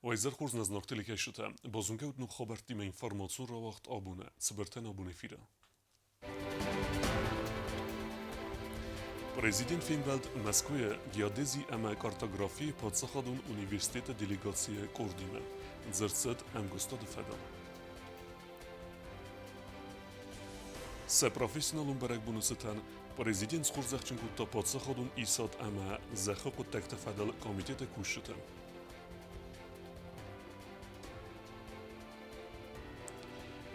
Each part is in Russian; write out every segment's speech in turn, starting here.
وایزر خورز نزناکتلی که شده بازونگه و خبرتی من اینفورماسیون را وقت آبونه سبرتن آبونه فیره Prezident Finland Moskvaya geodezi ama kartografii podsakhadun Universiteta delegatsiye kordime. Zertsed emgusta de feda. Se profesyonalun berek bunusetan Prezident skurzakhchinkutta podsakhadun isat ama zakhaqut tekte fedal komitete kushite.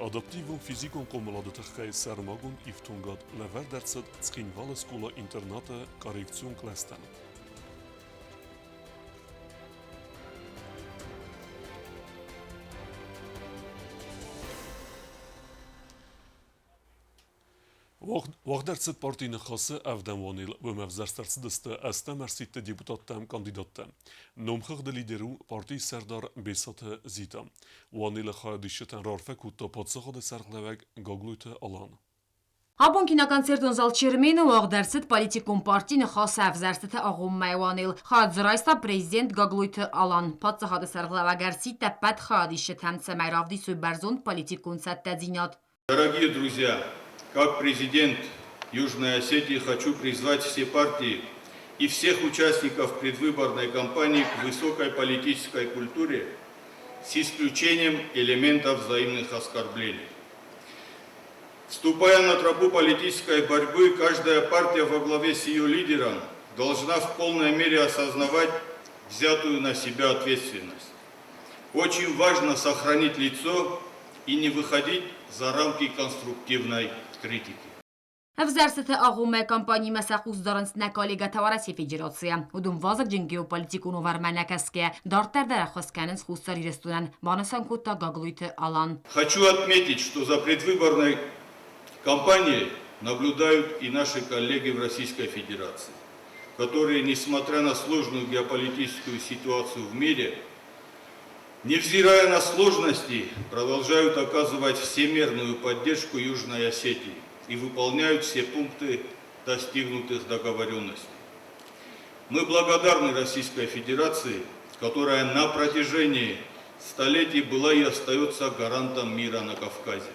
Adaptívum fyzikon komoladatachkaj szermagun iftungat lever dercet ckinvala skola internata korrekcion klestan. Waq dercet partiyne xası evdemvanil ve mevzerstercidiste estemersitte deputattem kandidattem. Nomxıq de lideru partiy serdar besatı zita. Vanil xadişeten rarfekutta patsaxadı serqlevek gagluyte alan. Հաբոն կինական ծերտոն զալ չերմենը ու աղդերսիտ պալիտիկում պարտինը խաս ավզարսիտ աղում մայվանիլ խadzրայստա prezident գագլույթը ալան պացը հады սարղլավագարսի տապատ խադիշը թամցը մայրավդի սույբարզոն պալիտիկուն սատտադինատ. Дорогие друзья, как президент Южной Осетии хочу призвать все партии и всех участников предвыборной кампании к высокой политической культуре с исключением элементов взаимных оскорблений. Вступая на тропу политической борьбы, каждая партия во главе с ее лидером должна в полной мере осознавать взятую на себя ответственность. Очень важно сохранить лицо и не выходить за рамки конструктивной критики. Avzarsete ağume kampani mesaquz darans nakali gatavarasi federatsiya. Udum vazak geopolitikunu varmanakaske dartar darахосканens хустари ресторан банасан кутта гаглуйте алан. Хочу отметить, что за предвыборной кампанией наблюдают и наши коллеги в Российской Федерации, которые, несмотря на сложную геополитическую ситуацию в мире, невзирая на сложности, продолжают оказывать всемерную поддержку Южной Осетии и выполняют все пункты достигнутых договоренностей. Мы благодарны Российской Федерации, которая на протяжении столетий была и остается гарантом мира на Кавказе.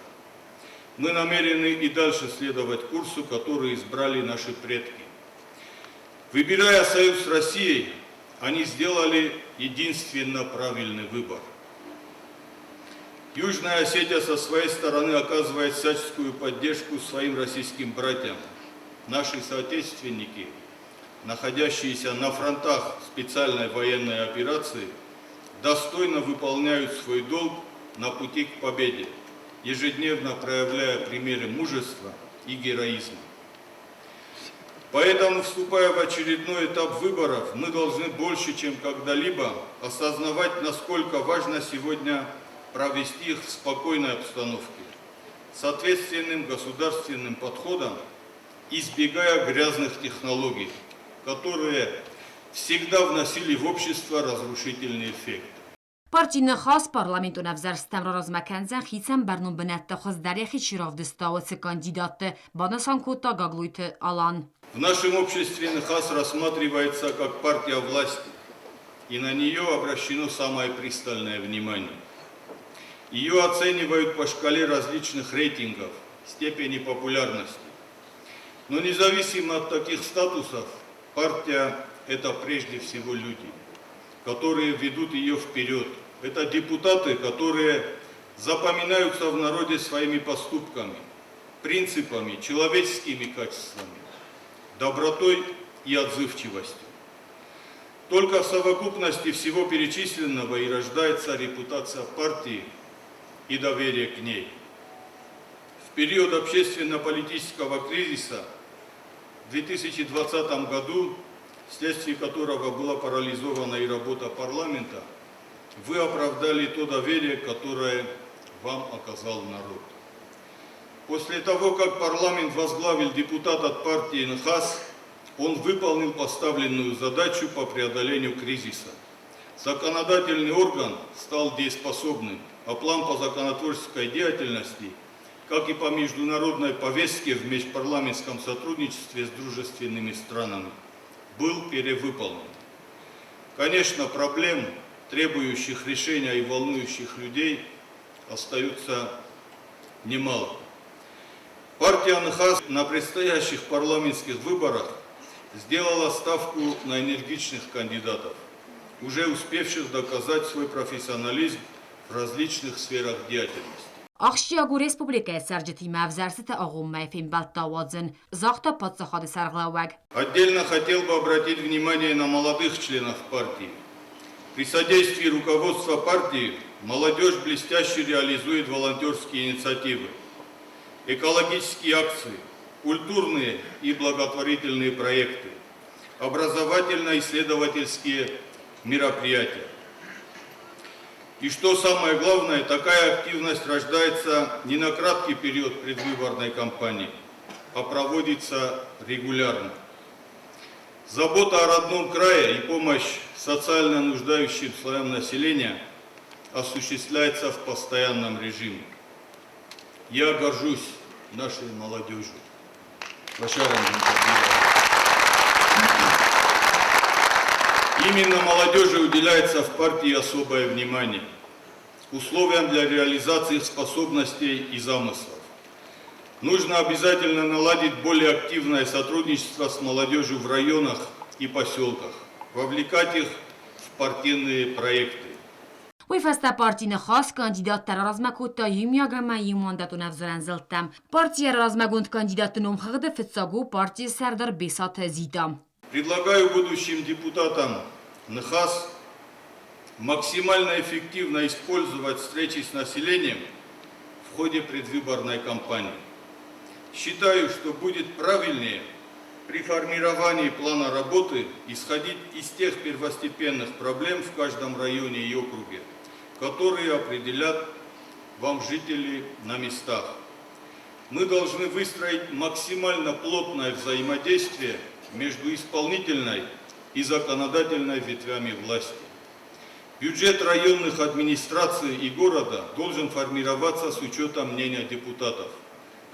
Мы намерены и дальше следовать курсу, который избрали наши предки. Выбирая союз с Россией, они сделали единственно правильный выбор. Южная Осетия со своей стороны оказывает всяческую поддержку своим российским братьям. Наши соотечественники, находящиеся на фронтах специальной военной операции, достойно выполняют свой долг на пути к победе, ежедневно проявляя примеры мужества и героизма. Поэтому, вступая в очередной этап выборов, мы должны больше, чем когда-либо, осознавать, насколько важно сегодня провести их в спокойной обстановке, с ответственным государственным подходом, избегая грязных технологий, которые всегда вносили в общество разрушительный эффект. Партийный хас парламенту навзарстам размаканзан хитсам барнум бенетта хоздаряхи чиравдыстауцы кандидаты банасан кута гаглуйте алан. В нашем обществе НХАС рассматривается как партия власти, и на нее обращено самое пристальное внимание. Ее оценивают по шкале различных рейтингов, степени популярности. Но независимо от таких статусов, партия – это прежде всего люди, которые ведут ее вперед. Это депутаты, которые запоминаются в народе своими поступками, принципами, человеческими качествами, добротой и отзывчивостью. Только в совокупности всего перечисленного и рождается репутация партии и доверие к ней. В период общественно-политического кризиса в 2020 году, вследствие которого была парализована и работа парламента, вы оправдали то доверие, которое вам оказал народ. После того, как парламент возглавил депутат от партии НХАС, он выполнил поставленную задачу по преодолению кризиса. Законодательный орган стал дееспособным, а план по законотворческой деятельности, как и по международной повестке в межпарламентском сотрудничестве с дружественными странами, был перевыполнен. Конечно, проблем требующих решения и волнующих людей, остаются немало. Партия НХАС на предстоящих парламентских выборах сделала ставку на энергичных кандидатов, уже успевших доказать свой профессионализм в различных сферах деятельности. Աղշիագու Ռեսպուբլիկայի սարջթի մավզարսիթը աղում մայֆին բալտավadzն, զաղթա պատսախады սարղլավակ. Отдельно хотел бы обратить внимание на молодых членов партии. При содействии руководства партии молодежь блестяще реализует волонтерские инициативы, экологические акции, культурные и благотворительные проекты, образовательно-исследовательские мероприятия. И что самое главное, такая активность рождается не на краткий период предвыборной кампании, а проводится регулярно. Забота о родном крае и помощь социально нуждающим слоям населения осуществляется в постоянном режиме. Я горжусь нашей молодежью. Именно молодежи уделяется в партии особое внимание, условиям для реализации их способностей и замыслов. Нужно обязательно наладить более активное сотрудничество с молодежью в районах и поселках, вовлекать их в партийные проекты. Уйфаста партийны хас кандидаттар размакутта юмягамайи мандату навзоран зылтам. Партия размагунд кандидаты номхагды фитсагу партии Сардар Бесат Зитам. Предлагаю будущим депутатам НХАС максимально эффективно использовать встречи с населением в ходе предвыборной кампании. Считаю, что будет правильнее при формировании плана работы исходить из тех первостепенных проблем в каждом районе и округе, которые определят вам жители на местах. Мы должны выстроить максимально плотное взаимодействие между исполнительной и законодательной ветвями власти. Бюджет районных администраций и города должен формироваться с учетом мнения депутатов,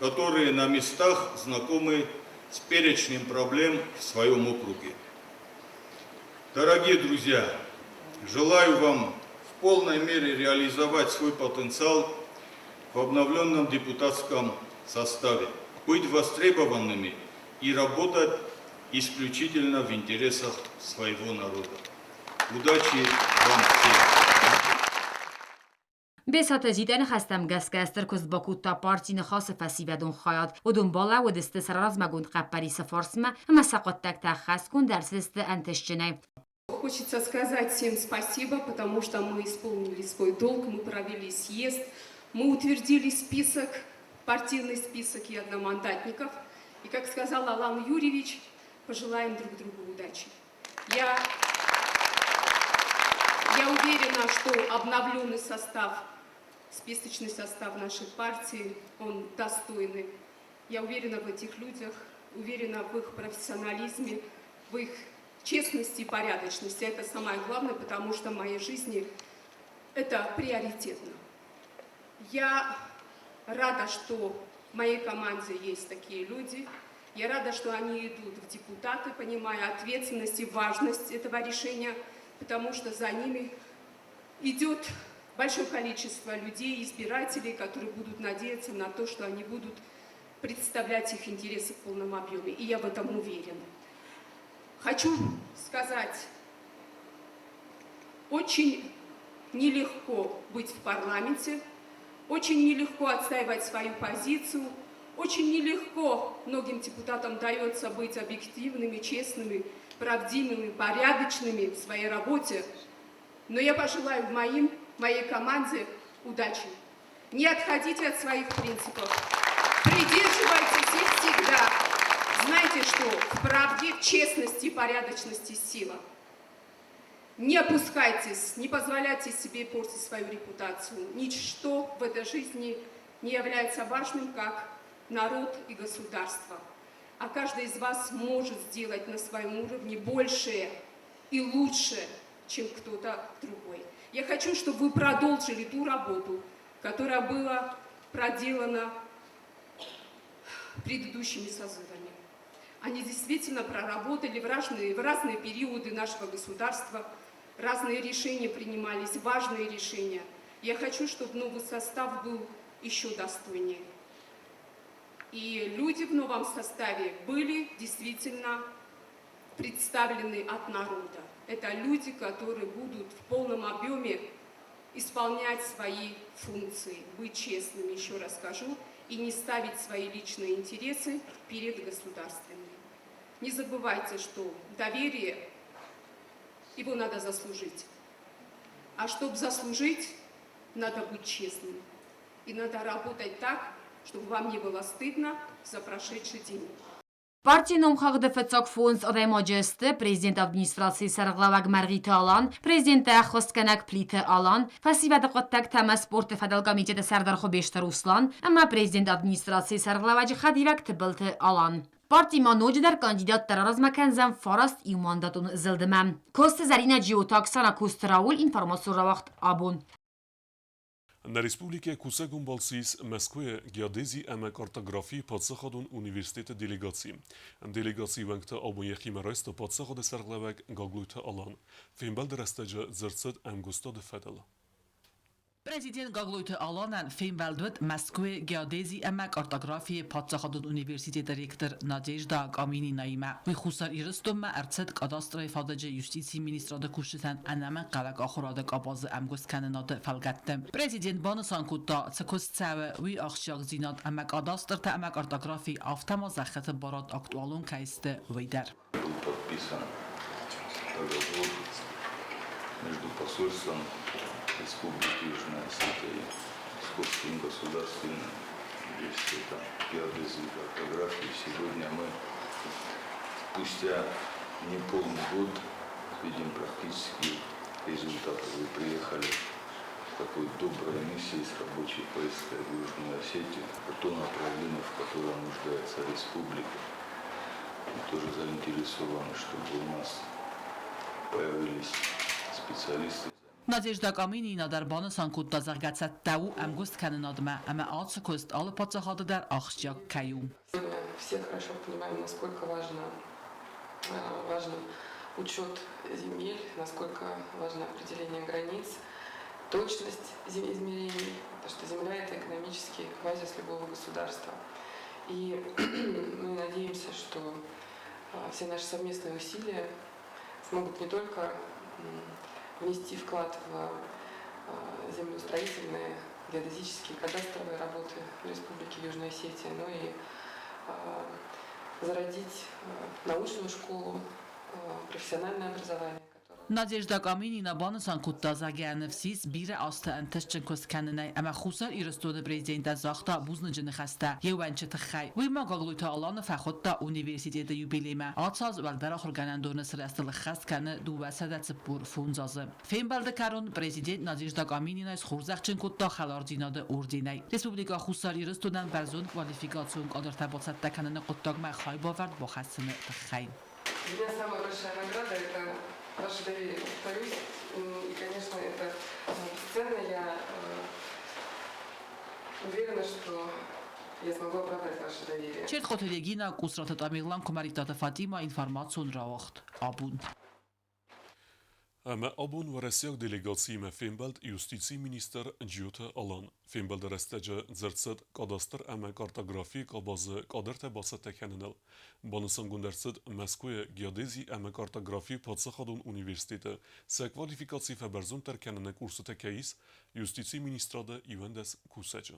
которые на местах знакомы с перечнем проблем в своем округе. Дорогие друзья, желаю вам в полной мере реализовать свой потенциал в обновленном депутатском составе, быть востребованными и работать исключительно в интересах своего народа. Удачи вам всем! Бесات زیدن خستم گسگستر کز باکوتا پارتین خاص فسیودون خیاد و دنباله و دست سراز مگوند قپری سفارسمه اما سقط تک تخص کن در سست انتشجنه. Хочется сказать всем спасибо, потому что мы исполнили свой долг, мы провели съезд, мы утвердили список, партийный список и одномандатников. И, как сказал Алан Юрьевич, пожелаем друг другу удачи. Я уверена, что обновленный состав, списочный состав нашей партии, он достойный. Я уверена в этих людях, уверена в их профессионализме, в их честности и порядочности. Это самое главное, потому что в моей жизни это приоритетно. Я рада, что в моей команде есть такие люди. Я рада, что они идут в депутаты, понимая ответственность и важность этого решения, потому что за ними идет большое количество людей, избирателей, которые будут надеяться на то, что они будут представлять их интересы в полном объеме. И я в этом уверена. Хочу сказать, очень нелегко быть в парламенте, очень нелегко отстаивать свою позицию, очень нелегко многим депутатам дается быть объективными, честными, правдивыми, порядочными в своей работе. Но я пожелаю моей команде удачи. Не отходите от своих принципов, придерживайтесь их всегда. Знайте, что в правде, в честности и порядочности сила. Не опускайтесь, не позволяйте себе портить свою репутацию. Ничто в этой жизни не является важным, как народ и государство. А каждый из вас может сделать на своем уровне большее и лучше, чем кто-то другой. Я хочу, чтобы вы продолжили ту работу, которая была проделана предыдущими созывами. Они действительно проработали в разные периоды нашего государства. разные решения принимались, важные решения. Я хочу, чтобы новый состав был еще достойнее. И люди в новом составе были действительно представлены от народа. Это люди, которые будут в полном объеме исполнять свои функции, быть честными, еще раз скажу, и не ставить свои личные интересы перед государственными. Не забывайте, что доверие, его надо заслужить. А чтобы заслужить, надо быть честным. И надо работать так, чтобы вам не было стыдно за прошедший день. Партիայում խաղդեվեցող ֆոնս ռեմոջեստը, Պրեզիդենտ ադմինիստրացիի սարղլավակ Մարգիթ Ալան, Պրեզիդենտ խոսկանակ Պլիթ Ալան, Ֆասիվադը ղոտակ թամա սպորտը ֆադալ կամիջետը Սարդար Խոբեշտը Ռուսլան, Ամա Պրեզիդենտ ադմինիստրացիի սարղլավաջը խադիվակ թբլթը Ալան. Партии Манодждар кандидат терроризма Фараст и мандатун зелдемем. Косты Зарина Джиотаксана Кустрауль информационный абон. На республике Кусагун Балсис, Москве, геодезии и картографии подсахадун университета делегации. Делегации вангта обояхима райста подсахады сарглавак Гаглуйта Алан. Феймбал дерастаджа зерцет Амгуста де Федела. Президент Гаглуйта Аланан феймбалдвет Москве геодезии и картографии подсахадун университета ректор Надежда Камини Наима. Вихусар ирстом арцет кадастр фададжа юстиции министрада кушетан анама قلق آخراده قباز امگوس کنناد فلگتم. Президент بانسان کتا سکوس تاوه وی آخشیاق زیناد اما کاداستر تا اما کارتوگرافی آفتما زخط بارات اکتوالون کایسته ویدر. Подписан договор между посольством Республики Южная Осетия и Московским государственным университетом геодезии и картографии. Сегодня мы, спустя неполный год, видим практически результаты. Вы приехали в такой доброй миссии с рабочей поездкой в Южную Осетию, в то направление, в котором нуждается республика. Мы тоже заинтересованы, чтобы у нас появились специалисты. Надежда Каминина در بانسان کتا زغگت تاو امگوست کننادمه اما آتس کست آل پاتساخاده در آخشیاق کیوم. Все хорошо понимаем, насколько важен учет земель, насколько важно определение границ, точность измерений, потому что земля – это экономический базис любого государства. И мы надеемся, что все наши совместные усилия смогут не только внести вклад в землеустроительные, геодезические, кадастровые работы в Республике Южная Осетия, но и зародить научную школу, профессиональное образование. Надежда Каминина بانسان کتا زغگنفسیس بیر آسته انتشچن کس کننای اما خوصر ایرستون پریزیدنت زاختا بوزن جن خسته یوانچه تخی وی ما گاگلویتا آلان فخوتا اونیورسیتیت یوبیلیمه آتساز ولدر آخر گنندون سرستل خست کنه دو وسدت سپور فونزازه فیم بلده کرون پریزیدنت نادجدا کامینینا از خورزخچن کتا خلار دیناده اوردینای رسپوبلیکا خوصر ایرستونن برزون کوالیفیکاسیون قادر تباست تکنن قطاق مخای باورد با خستنه تخی. Для меня самая большая награда – это ваше доверие, повторюсь. И, конечно, это бесценно. Я уверена, что я смогу оправдать ваше доверие. چرت خاطرگینا قصرات تامیلان کمریتات فاطیما اینفورماسیون راوخت آبون. Ama abun varasyak delegacji me Fembald justicji minister Giota Alan. Fembald rastacı zırtsat kadastır ama kartografi kabazı kaderte basat tekenenel. Banısan gündersit Moskva geodezi ama kartografi Patsakadun Üniversiteti se kvalifikacji feberzun terkenene kursu tekeyis justicji ministrada Ivendes Kusacı.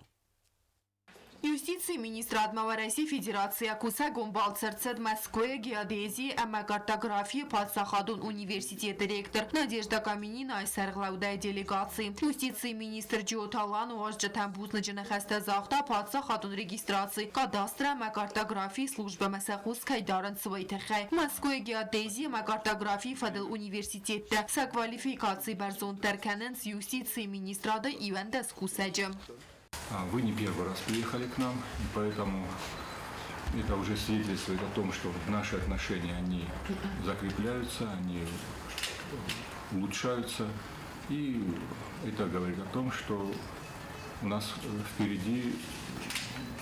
Юстиции министра Адмава России Федерации Куса Гумбалцерцед Москвы геодезии и картографии Патсахадун университет ректор Надежда Каминина Айсарглаудая делегации. Юстиции министр Джиоталан Уажджатан Бузнաջина Хастазахта Патсахадун регистрации кадастра и картографии службы Масахус Кайдаран Свейтехай. Москвы геодезии и картографии Фадел университета с квалификацией Барзон Терканенс юстиции министра да Ивендес Кусаджем. Вы не первый раз приехали к нам, и поэтому это уже свидетельствует о том, что наши отношения, они закрепляются, они улучшаются, и это говорит о том, что у нас впереди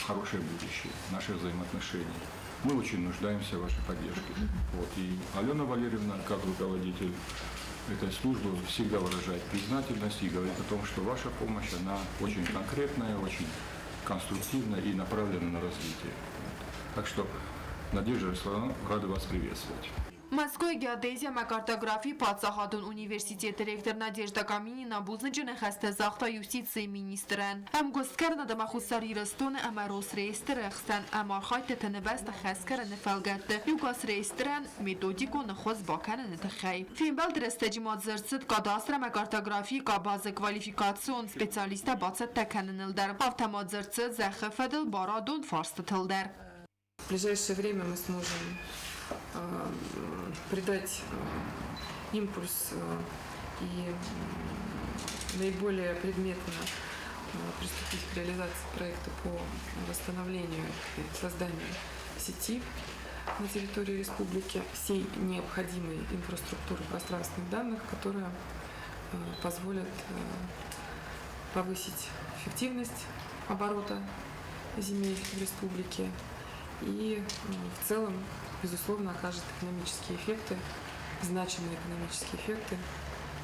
хорошее будущее, наши взаимоотношения. Мы очень нуждаемся в вашей поддержке. Вот. И Алена Валерьевна, как руководитель этой службы всегда выражает признательность и говорит о том, что ваша помощь, она очень конкретная, очень конструктивная и направлена на развитие. Так что, Надежда Руслановна, рады вас приветствовать. Մոսկվայի գեոդեզիա մակարտագրաֆի Պատսախադուն ունիվերսիտետ ռեկտոր Նադեժդա Կամինինա բուզնջնը խստե զախտա յուստիցիի մինիստրեն։ Ամ գոստկերնա դամախուսարի ռստոնը ամարոս ռեյստր էխստան ամարխայտը տնվեստը խեսկերը նվելգետը յուգաս ռեյստրեն մետոդիկո նխոզ բականը նտխայ։ Ֆիմբալ դրստեջի մոդզրցիտ կադաստրը մակարտագրաֆի կաբազը կվալիֆիկացիոն սպեցիալիստա բացը տեքանն ըլդար։ Ավտամոդզրցիտ զախեֆեդլ բարադուն ֆարստը թլդար։ В ближайшее время мы сможем придать импульс и наиболее предметно приступить к реализации проекта по восстановлению и созданию сети на территории республики, всей необходимой инфраструктуры пространственных данных, которая позволит повысить эффективность оборота земель в республике и в целом, безусловно, окажет экономические эффекты, значимые экономические эффекты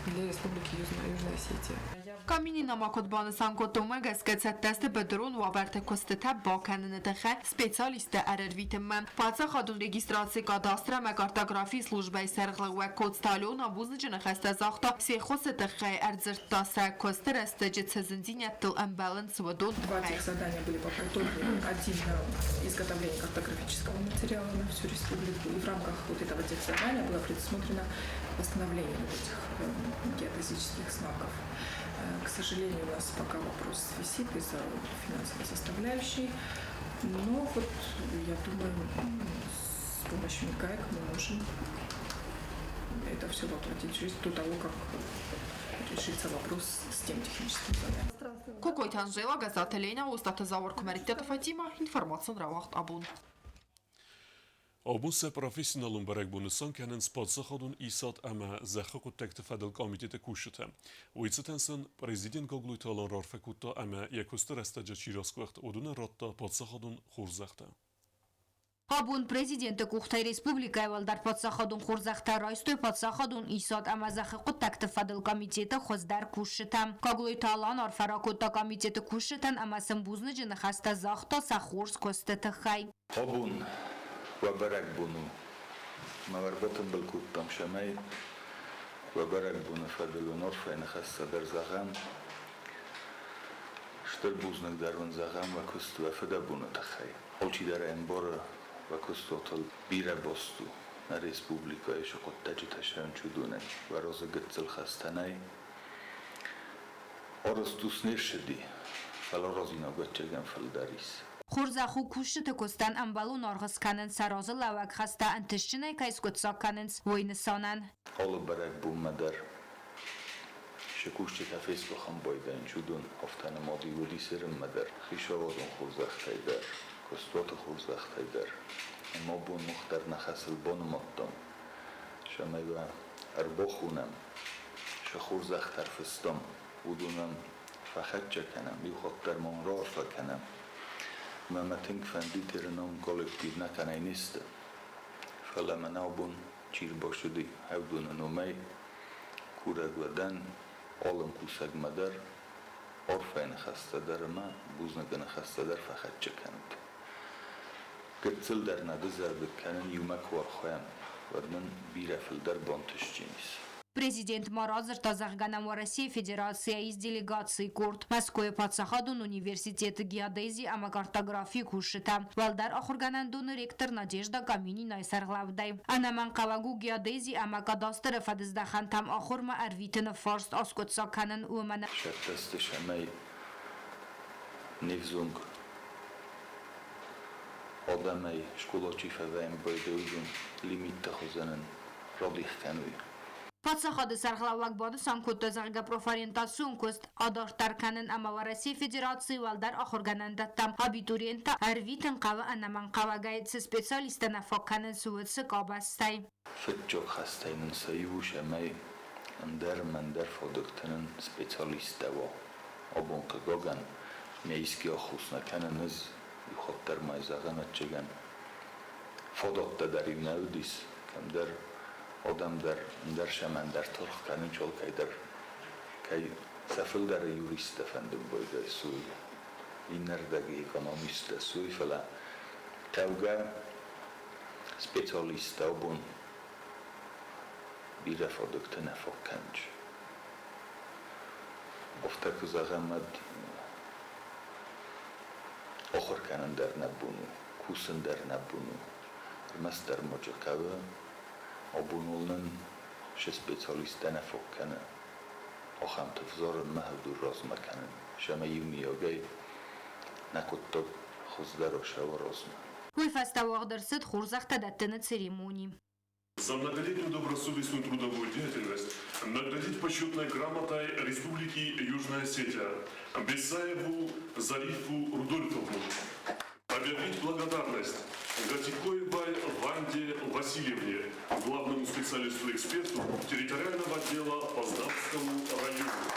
для Республики Южная Осетия. Կամինինա մակոդբանը սանկոտում է գսկեցետ տեստը բդրուն ու ավերտը կոստետա բականն դխե սպեցիալիստը արերվիտմը։ Պացախադուն ռեգիստրացի կադաստրը մակարտագրաֆի службой սերղլվե կոստալյոն абուզնջնը խստե զախտա սեխոսը դխե արձրտասը կոստերը ստեջիցը зензиня тыл имбаланс водон. Два этих задания были подготовлены. Один на изготовление картографического материала на всю республику. И в рамках вот этого техзадания было предусмотрено восстановление вот этих геодезических знаков. К сожалению, у нас пока вопрос висит из-за финансовой составляющей, но вот я думаю, с помощью МИКАЭК мы можем это все воплотить в жизнь до того, как решится вопрос с тем техническим заданием. Կոկոյթ Անժելա գազատելենա ոստատը զավոր կմերիտետը Ֆատիմա ինֆորմացիոն ռավախտ աբուն։ Obun se professionalun berek bunusson kenen spatsachodun isat ama zahakut tekte fedel komitete kushete. Uitsitensen prezident Gogluytalan rarfekutta ama yakuster estaja chiraskvakt odun ratta patsachodun khurzakhta. Abun prezidenti Kuxtay Respublikaya Valdar Patsaxadun Xurzaxta Raystoy Patsaxadun İsad Amazaxı Takti Fadıl Komiteti Xozdar Kuşitam. Kagluytalan Arfarakutta Komiteti Kuşitan Amasın Buznıcını Xasta Zaxta Saxurs Kosteti Xay. Abun وبرك بونو ما وربطن بالكوتام شماي وبرك بونو فدلو نور فين خاصة در زغام شتر بوزنك درون زغام وكست وفدا بونو تخي أوشي در انبار وكست وطل بيرا بوستو na Respublika és akkor tegyetesen csudónek vároza göccel hasztanai orosz tusz nérsedi fel orozina göccegen fel daris. Xurzaxu kushte kostan ambalun org'is kanin sarozi lavak xasta antishchinay kayskutsoq kanins voynisonan. Alla berek bummadar شکوشتی تفیز بخم بایدن چودون افتان مادی ولی سرم مدر خیشاوادون خورزختی در کستوات خورزختی در اما بون مختر نخصل بان مادم شمی و اربا خونم شخورزختر فستم بودونم فخد چکنم یو خاطر من را فکنم ممتنگ فندی ترنم کالکتیو نکنه نیست فلما نابون چیر باشدی هودون نومی کورگ ودن Alım kusak madar, orfayını hasta darıma, buznagını hasta dar fakat çekendi. Gırtıl dernadı zarbıkkanın yumak var xoyam, varının bir afil dar bontuşçiniz. Президент Маразыр Тазахганам России Федерации из делегации Курт Москвы Патсахадун университеты геодезии ама картографии Кушита Валдар Ахурганандун ректор Надежда Каминина Сарглавдай Анаман Калагу геодезии ама кадастр Фадыздахан там Ахурма Арвитин Форст Оскутсаканын Умана Шаттасты шамай Невзунг Одамай школачи фаваем байдоудун лимитта хозанын Радих кануй Патсахады сарғлауак бады санкутты зағыға профориентацион көст адартарканын ама Россия Федерации Валдар Ахурганандаттам абитуриента арвитын қалы анаман қавагайцы специалистына фокканын суытсы қабастай. Фытчок хастайнын сайуш амай андер фодуктынын специалистава. Абонка гоган мейски ахуснаканыныз юхаттар майзаған атчыган. Фодокта даривнаудис камдар Odam der shemen der torx kanin cholkay der kay safil der jurist efendim boyda suy inerdagi ekonomist suy falan tavga specialista obun bira produkte nefokkanç ofta kuzağamad oxor kanin der nabunu kusin der nabunu master mojakawa obunulnan she specialista nefokkanı oxam tevzor mahdur rozmakanin shama yumiyogay nakutto xuzdaro rozma Уйфаста Уагдерсет хурзахта даттыны церемонии. За многолетнюю добросовестную трудовую деятельность наградить почетной грамотой Республики Южная Осетия Бесаеву Зарифу Рудольфовну. Объявить благодарность Гатикоевой Ванде Васильевне, главному специалисту-эксперту территориального отдела по Здавскому району.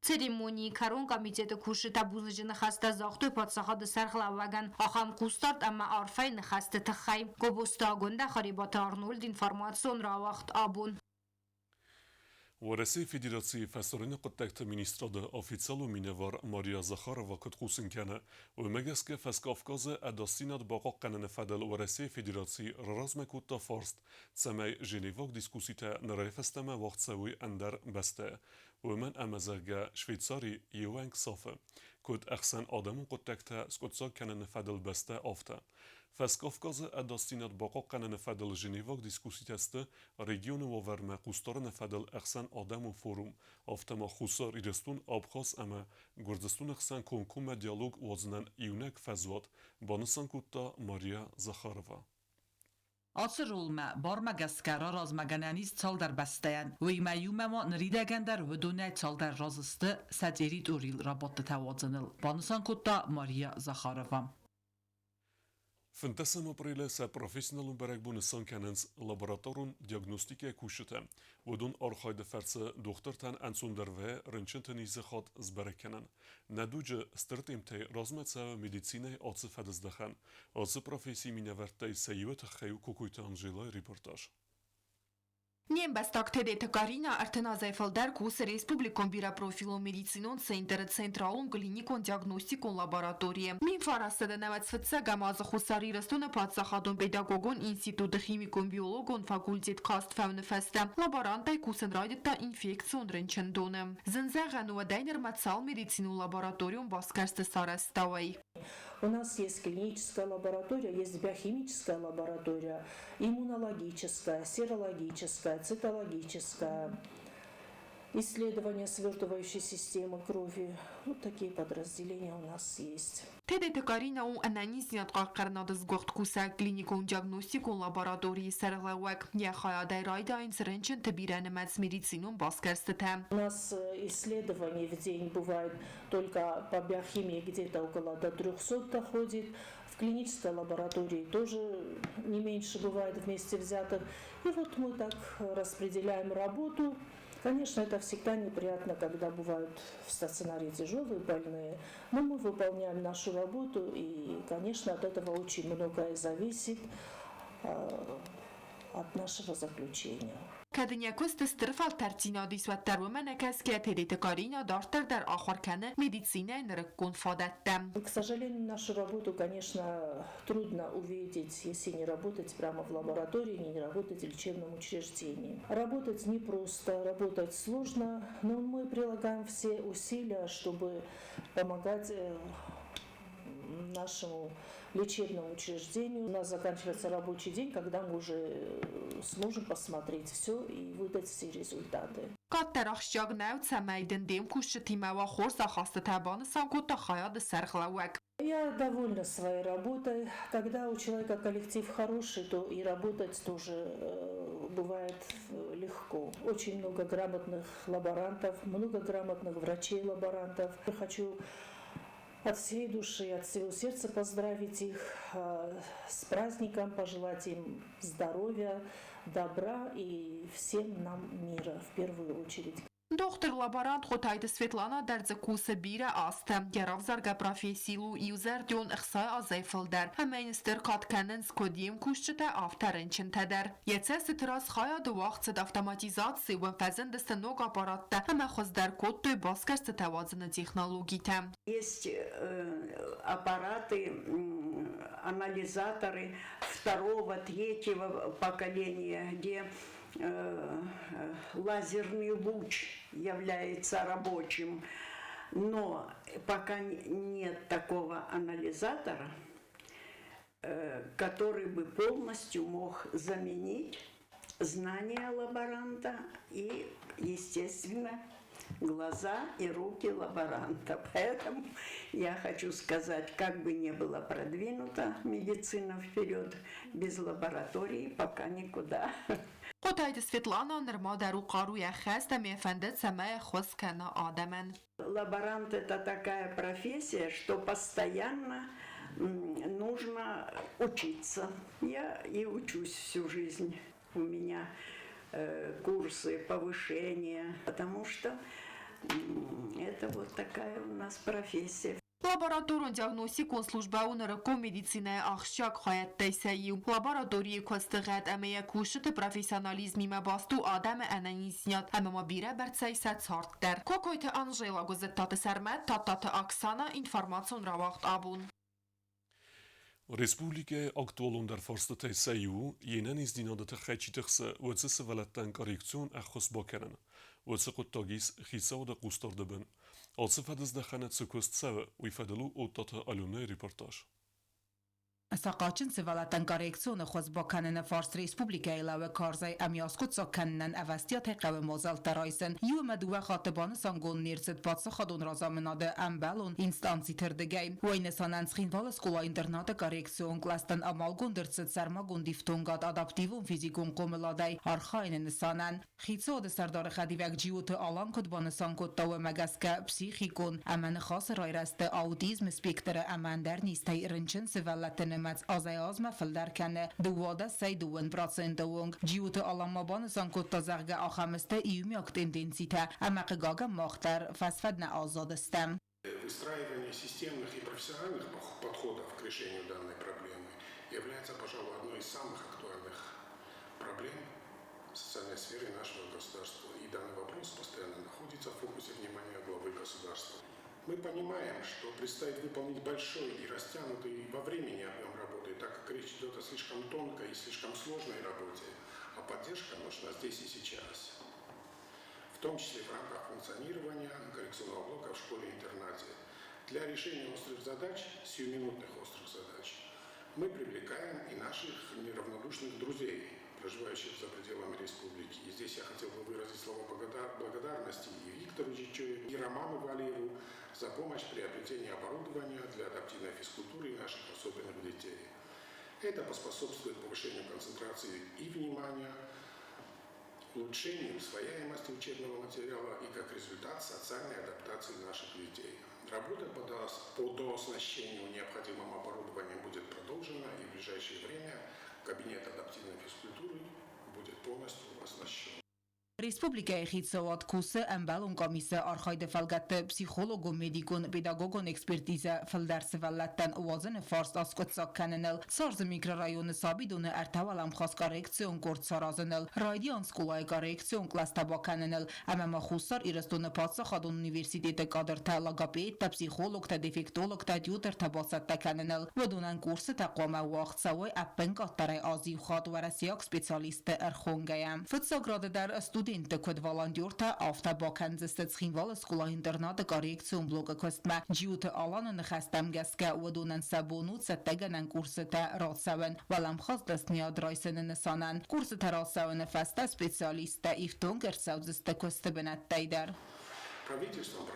Церемонии Карон комитета кушита бузыжыны хаста зохтой подсахады сархлаваган ахам кустарт ама арфай нахасты тахай. Гобуста агунда харибата Арнольд информацион равахт абун. ورئیس فدراسیون فسرین قطعت مینیستراد آفیسیال و مینوار ماریا زخاروا کت خوسن کنه و مگس که فسکافکاز اداستینات باقا قنن فدل ورئیس فدراسی رازم کتا فارست سمی جنیواک دیسکوسیتا نرایفستمه وقت سوی اندر بسته و من امزرگه شویتساری یوانک صافه کد احسن آدمون قطعت سکوتسا کنن فدل بسته آفته فسکافکاز اداستینات باقا قنن فدل جنیواک دیسکوسیت است رژیون و ورمه قستار فدل احسن آدم و فوروم آفتما خوصار ایرستون آبخاص اما گردستون احسن کنکوم دیالوگ وزنن یونک فزوات بانسان کتا ماریا زخاروا آسر رولما بارما گسکارا رازمگنانیز چال در بستهان و ایمایوم ما نریدگن در ودونه چال در رازسته سجرید اوریل رابط توازنل بانسان کتا ماریا زخاروا Фентесем апреле се професионален берек бунесан kenens laboratorun diagnostike kuşete. Vodun arxayda ferse doktortan ansonderve röntgen izexat zberekenen. Neduce strtimte razmetsa medicine atsı fedezdahan. Atsı profesi mineverte seyvet xeyu kokuyta Angela reportaj. Նիեմ բաստակտեդետը կարինա արդենազայվալ դար կուսը ռեսպուբլիկոն բիրապրոֆիլոն մեդիցինոն սենտերը ցենտրալոն կլինիկոն դիագնոստիկոն լաբորատորիե։ Մին ֆարաստը նավացվծա գամազը խուսարի ռստոնը պացախադոն պետագոգոն ինստիտուտը խիմիկոն բիոլոգոն ֆակուլտետ կաստ ֆավնը լաբորանտայ կուսն ռայդտա ինֆեկցիոն ռենչնդոնը։ Զնզաղան ու դայներ մացալ մեդիցինու լաբորատորիոն բասկարստը սարաստավայ։ У нас есть клиническая лаборатория, есть биохимическая лаборатория, иммунологическая, серологическая, цитологическая, исследование свертывающей системы крови. Вот такие подразделения у нас есть. Тедете Карина у ананизният қаққарнадыз гоқт куса клиникон диагностикон лаборатории сарлауак. Я хаядай райда инсренчен табиранемец медицинон баскерстете. У нас исследований в день бывает только по биохимии где-то около до 300 доходит. В клинической лаборатории тоже не меньше бывает вместе взятых. И вот мы так распределяем работу. Конечно, это всегда неприятно, когда бывают в стационаре тяжелые больные, но мы выполняем нашу работу, и, конечно, от этого очень многое зависит от нашего заключения. Кадынякост стырфал тартинадис ва тарвуманакаския тедете Карина дартер дар ахаркане медицина нрыккон фадаттам. К сожалению, нашу работу, конечно, трудно увидеть, если не работать прямо в лаборатории, не работать в лечебном учреждении. Работать непросто, работать сложно, но мы прилагаем все усилия, чтобы помогать нашему лечебному учреждению. У нас заканчивается рабочий день, когда мы уже сможем посмотреть все и выдать все результаты. Каттарахшаг науца майдендем кушетимава хорса хастатабан санкута хаяд сархлауак. Я довольна своей работой. Когда у человека коллектив хороший, то и работать тоже бывает легко. Очень много грамотных лаборантов, много грамотных врачей-лаборантов. Я хочу от всей души, от всего сердца поздравить их с праздником, пожелать им здоровья, добра и всем нам мира в первую очередь. Доктор лаборант Хотайда Светлана Дердзекуса Бира Аста, Герав Зарга профессилу Юзердюн Ихсай Азайфылдар, Хамейнистер Катканен Скодием Кушчета Афтаренчен Тедер. Яце Ситрас Хая до вахцет автоматизации в фазендесте ног аппаратта, Хамахоз Дар Код той Баскар Сетавадзена технологиите. Есть аппараты, анализаторы второго, третьего поколения, где лазерный луч является рабочим, но пока нет такого анализатора, который бы полностью мог заменить знания лаборанта и, естественно, глаза и руки лаборанта. Поэтому я хочу сказать, как бы ни была продвинута медицина вперед, без лаборатории пока никуда. Хотайда Светлана нормадару каруя хаста мефенdet самая хоскана адамен. Лаборант — это такая профессия, что постоянно нужно учиться. Я и учусь всю жизнь. У меня курсы повышения, потому что это вот такая у нас профессия. Лабораторион диагностикон службаун рыко медицина ахшак хаят тайсаю. Лаборатории костыгат амея кушыты профессионализми мабасту адам ананизнят. Ама бире берцайса царттер. Кокойты Анжела гузеттаты сармет, таттаты Оксана информацион равахт абун. Республика актуал در فرصت سیو یعنی از دینادت خیلی تخص و تس ولتن کاریکسیون اخص باکرن و تسقط تاگیس خیسا و دقوستار دبن. آصف هدز دخانت سکوست سو و فدلو اوتات آلونه ریپورتاج. Սակաչին սվալատան կարեկցիոնը խոզբականենը Ֆարս Ռեսպուբլիկայի լավը կարզայ ամյասկոտ սոկաննան ավաստիա թեqավը մոզալ տարայսն յուը դուա խատբանը սանգոն ներսդ բացը խադոն ռազամնադը ամբալոն ինստանցի թրդգայ վայնեսանանց խինվալը սկոլա ինտերնատը կարեկցիոն կլաստան ամալգոն դրցդ սարմագոն դիֆտոնգատ ադապտիվոն ֆիզիկոն կոմլադայ արխայնը նսանան խիցոդը սարդարը խադիվակ ջիուտը ալան կդբանը սանգոտ տավը մագասկա պսիխիկոն ամանը խասը ռայրաստը աուտիզմ սպեկտրը ամանդար նիստայ ռնչն սվալատն Mats azayazma fildarkane duwada sayduwen procentowung jiutu alamabana sankutta zarga akhamiste iumyak тенденцията амакыгага мохтар фасфадна азадыстам. Выстраивание системных и профессиональных подходов к решению данной проблемы является, пожалуй, одной из самых актуальных проблем социальной сферы нашего государства. И данный вопрос постоянно находится в фокусе внимания главы государства. Мы понимаем, что предстоит выполнить большой и растянутый во времени объем работы, так как речь идет о слишком тонкой и слишком сложной работе, а поддержка нужна здесь и сейчас. В том числе в рамках функционирования коррекционного блока в школе-интернате. Для решения острых задач, сиюминутных острых задач, мы привлекаем и наших неравнодушных друзей, проживающих за пределами республики. И здесь я хотел бы выразить слова благодарности и Виктору Чичоеву, и Роману Валееву за помощь в приобретении оборудования для адаптивной физкультуры наших особенных детей. Это поспособствует повышению концентрации и внимания, улучшению усвояемости учебного материала и, как результат, социальной адаптации наших детей. Работа по дооснащению необходимым оборудованием будет продолжена, и в ближайшее время кабинет адаптивной физкультуры будет полностью оснащен. Республикայի խիցոատ կուսը ամբալուն կոմիսը արխայդը ֆալգատը պսիխոլոգո մեդիկոն պետագոգոն էքսպերտիզա ֆլդարսը վալատան ուազնը ֆարս ասկոտսակ կանենել սարզը միկրորայոնը սաբիդոնը արտավալամ խաս կարեկցիոն կորցարազնել ռայդիան սկոլայ կարեկցիոն կլաստաբա կանենել ամամա խուսար իրստոնը պացը խադոն ունիվերսիտետը կադր թա լագապետ թա պսիխոլոգ թա դեֆեկտոլոգ թա դյուտր թա բասատ թա կանենել վդունան կուրսը թա կոմա ուաղցավոյ ապեն կատարայ ազի խատ վարասիակ սպեցիալիստը արխոնգայամ ֆտսագրադը դար Studente kod volontiorta afta bakanzistet xinval skola internata korreksion bloga kostma jiuta alana nkhastam gaska wadunan sabonut sattaganan kursata ratsaven valam khas dasniad raisen sanan kursata ratsaven fasta специалиста ифтон герцаудзиста костебенат тайдар. Правительством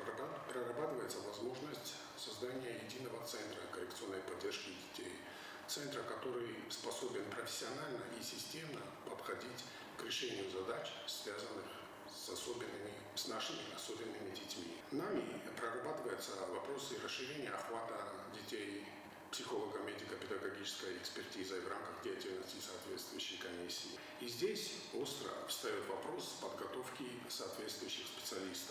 прорабатывается возможность создания единого центра коррекционной поддержки детей. Центра, который способен профессионально и системно подходить к решению задач, связанных с нашими особенными детьми. Нами прорабатываются вопросы расширения охвата детей психолого-медико-педагогической экспертизой в рамках деятельности соответствующей комиссии. И здесь остро встает вопрос подготовки соответствующих специалистов.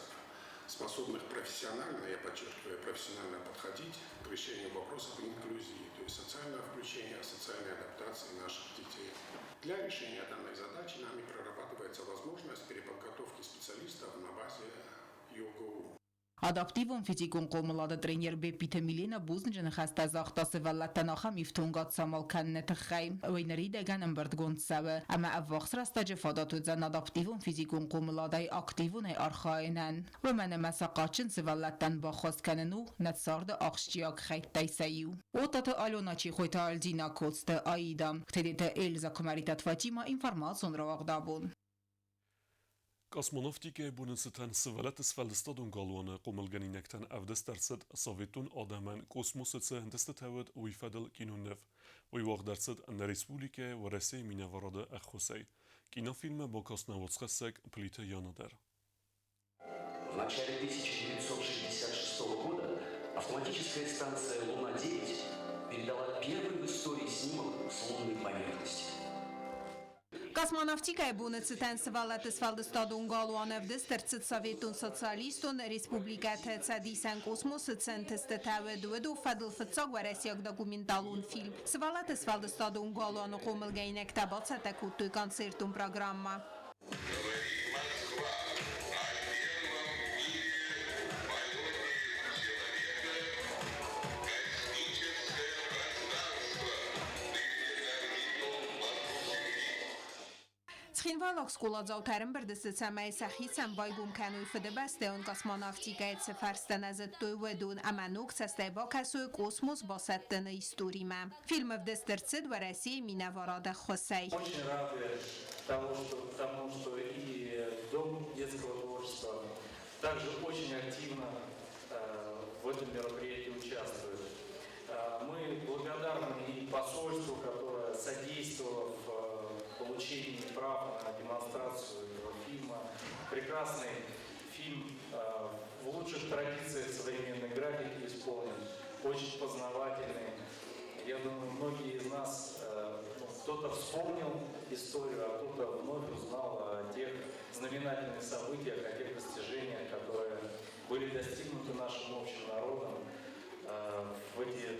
способных профессионально, я подчеркиваю, профессионально подходить к решению вопросов инклюзии, то есть социального включения, социальной адаптации наших детей. Для решения данной задачи нами прорабатывается возможность переподготовки специалистов на базе ЮГУ. Adaptívon fizikon qomulada trener Bepite Milena Buznijan xasta zaxtası vallatanaxa miftungat samal kannete xay oynari degan emberdgon sabe ama avvax rastaje fadatuzan adaptívon fizikon qomuladay aktivon ay arxainen ve mene mesaqaçın sivallattan baxos kanenu netsarda axşiyak xaytay sayu otatı alonaçi xoyta aldina kolste aida xtedete Elza Komaritat Fatima informason ravaqdabun Kosmonavtika bunisitan sivalat isfaldistadun galwana qo'milganinaktan avdastarsid Sovetun odaman kosmositsa hindistatavat uifadil kinunnev uivogdarsid na respublika va Rossiya minavarada axhusay. Кинофильма был косноводскосек плита Янодер. В начале 1966 года автоматическая станция «Луна-9» передала первый в истории снимок с лунной поверхности. Կոսմոնավտիկայի բունեցտեն սվալատ սվալդստադուն գալուանև դստերցտ Սովետուն սոցիալիստուն Ռեսպուբլիկա ցադիսան կոսմոսը ցենտստը դու ֆադլ ֆծող վարեսիակ դոկումենտալուն ֆիլմ սվալատ սվալդստադուն գալուանը կոմլգայինակ տաբացա տակուտու կոնցերտուն պրոգրամմա Սխինվալող սկուլաձաութարն բրդսցամայ սախիսան բայգում կանույ ֆդբաստեոն կոսմոնավտիկայց սեֆարստանազտ տույվեդուն ամանուկ սաստայբա կասույ կոսմոս բասаттыны историйма. Фильмов дестерцит в России миноворода Хосей. Очень рады тому, что и Дом детского творчества также очень активно в этом мероприятии участвует. Мы благодарны и посольству, которое содействовало в получении прав на демонстрацию этого фильма. Прекрасный фильм в лучших традициях современной графики исполнен, очень познавательный. Я думаю, многие из нас, кто-то вспомнил историю, а кто-то вновь узнал о тех знаменательных событиях, о тех достижениях, которые были достигнуты нашим общим народом в эти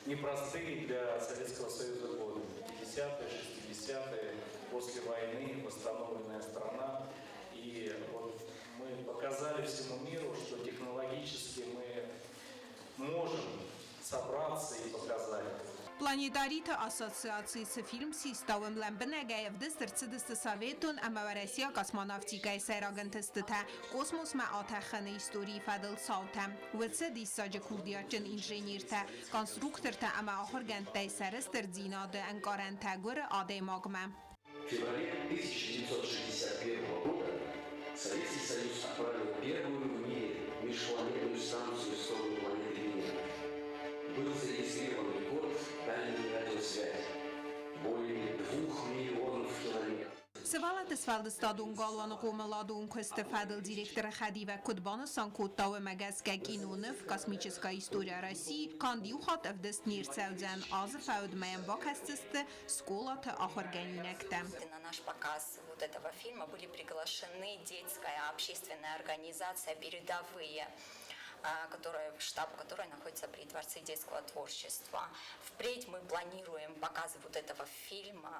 непростые для Советского Союза годы, 50-е, 60-е, после войны, восстановленная страна. И вот мы показали всему миру, что технологически мы можем собраться и показать. Planetarită asociației film sistemul lambnegăiev destărțădăstă Sovetun amavarăsia cosmonavticai seragântăstătă cosmos ma ataxanı istorii fadıl sautam văță disajı kurdiyaçın injenirte konstruktorte ama ahırgentay serestır zinadı enkarente göre ademagma. В феврале 1961 года Советский Союз отправил первую в мире межпланетную станцию в сторону планеты Венера. Был зарегистрирован рекорд дальней радиосвязи – более 2 миллионов километров. سوالات اسفالدستادون گالوان قوملادون کستفادل دиректора خدیو کدبان سانکوتاو مگسکک اینونف космическая история России кандиухат авдест нирцевден аз фаудмаем бакастест сколат ахорганинекте. На наш показ вот этого фильма были приглашены детская общественная организация «Передовые», штаб которой находится при Дворце детского творчества. Впредь мы планируем показы вот этого фильма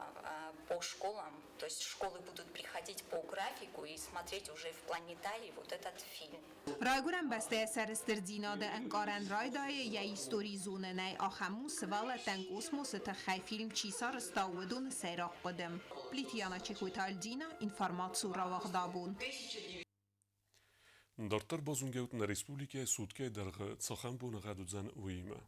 по школам, то есть школы будут приходить по графику и смотреть уже в планетарии вот этот фильм. Райгурам басте сарстырдинада анкаран райдае я истории зоны най ахаму свалатан космос это хай фильм чисар стаудун сайрак будем. Плитяна Чехуйтальдина информацию равагдабун. Дартар базунгеут на республике Судке дарга цахан бунага дудзан уима.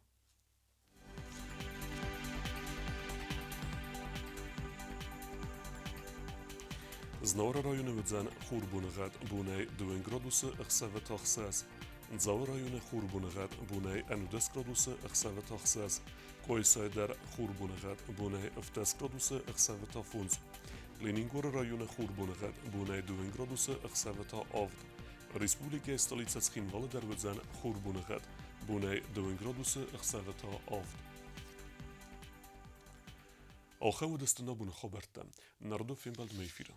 Знаура районы вудзан хур бунагад бунай 2 градусы ахсавет ахсас. Нзаур районы хур бунагад бунай 10 градусы ахсавет ахсас. Койсайдар хур бунагад бунай 10 градусы ахсавет афунс. Ленингор районы хур бунагад бунай 2 градусы ахсавет афд. Республика столица Цхинвала дарвудзан хур бунагад бунай 2 градусы ахсавет афд. Ахавудастана буна хабарта. Народов фимбалд мейфира.